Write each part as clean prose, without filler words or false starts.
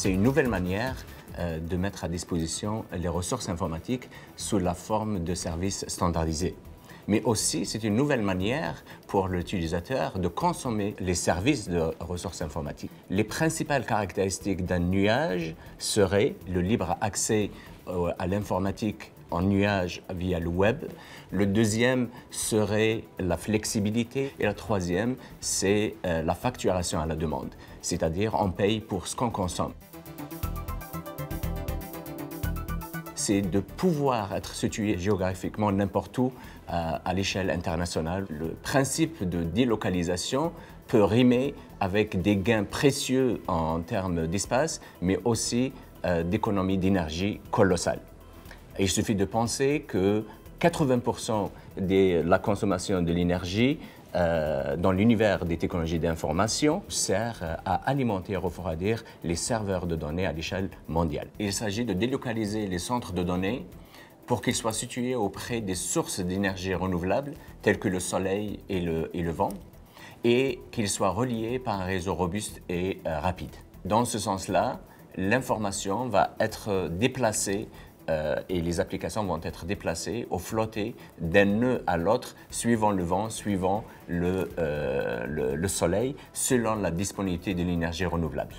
C'est une nouvelle manière de mettre à disposition les ressources informatiques sous la forme de services standardisés. Mais aussi, c'est une nouvelle manière pour l'utilisateur de consommer les services de ressources informatiques. Les principales caractéristiques d'un nuage seraient le libre accès à l'informatique en nuage via le web. Le deuxième serait la flexibilité. Et la troisième, c'est la facturation à la demande, c'est-à-dire on paye pour ce qu'on consomme. C'est de pouvoir être situé géographiquement n'importe où à l'échelle internationale. Le principe de délocalisation peut rimer avec des gains précieux en termes d'espace, mais aussi d'économies d'énergie colossales. Et il suffit de penser que 80% de la consommation de l'énergie dans l'univers des technologies d'information sert à alimenter et refroidir les serveurs de données à l'échelle mondiale. Il s'agit de délocaliser les centres de données pour qu'ils soient situés auprès des sources d'énergie renouvelables telles que le soleil et le vent et qu'ils soient reliés par un réseau robuste et rapide. Dans ce sens-là, l'information va être déplacée et les applications vont être déplacées ou flottées d'un nœud à l'autre, suivant le vent, suivant le soleil, selon la disponibilité de l'énergie renouvelable.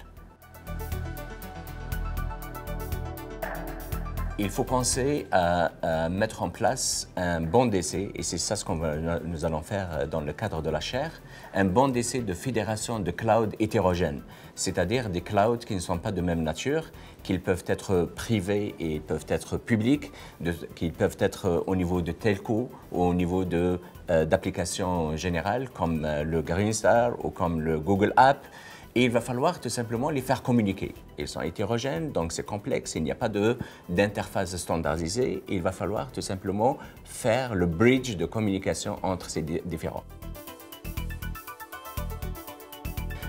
Il faut penser à mettre en place un banc d'essai, et c'est ça ce que nous allons faire dans le cadre de la chaire, un banc d'essai de fédération de clouds hétérogènes, c'est-à-dire des clouds qui ne sont pas de même nature, qu'ils peuvent être privés et peuvent être publics, qu'ils peuvent être au niveau de telco ou au niveau d'applications générales comme le Greenstar ou comme le Google App. Et il va falloir tout simplement les faire communiquer. Ils sont hétérogènes, donc c'est complexe, il n'y a pas d'interface standardisée. Il va falloir tout simplement faire le bridge de communication entre ces différents.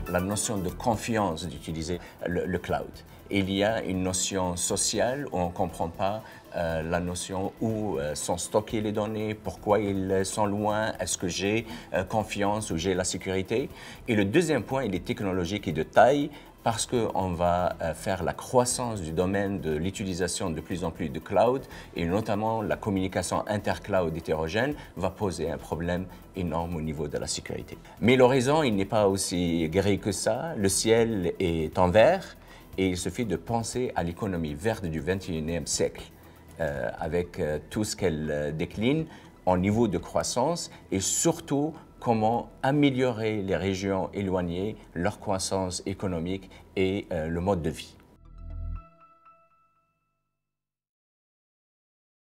La notion de confiance d'utiliser le cloud. Il y a une notion sociale où on ne comprend pas la notion où sont stockées les données, pourquoi ils sont loin, est-ce que j'ai confiance ou j'ai la sécurité. Et le deuxième point, il est technologique et de taille parce qu'on va faire la croissance du domaine de l'utilisation de plus en plus de cloud et notamment la communication intercloud hétérogène va poser un problème énorme au niveau de la sécurité. Mais l'horizon, il n'est pas aussi gris que ça. Le ciel est en vert et il suffit de penser à l'économie verte du XXIe siècle avec tout ce qu'elle décline en niveau de croissance et surtout comment améliorer les régions éloignées, leur croissance économique et le mode de vie.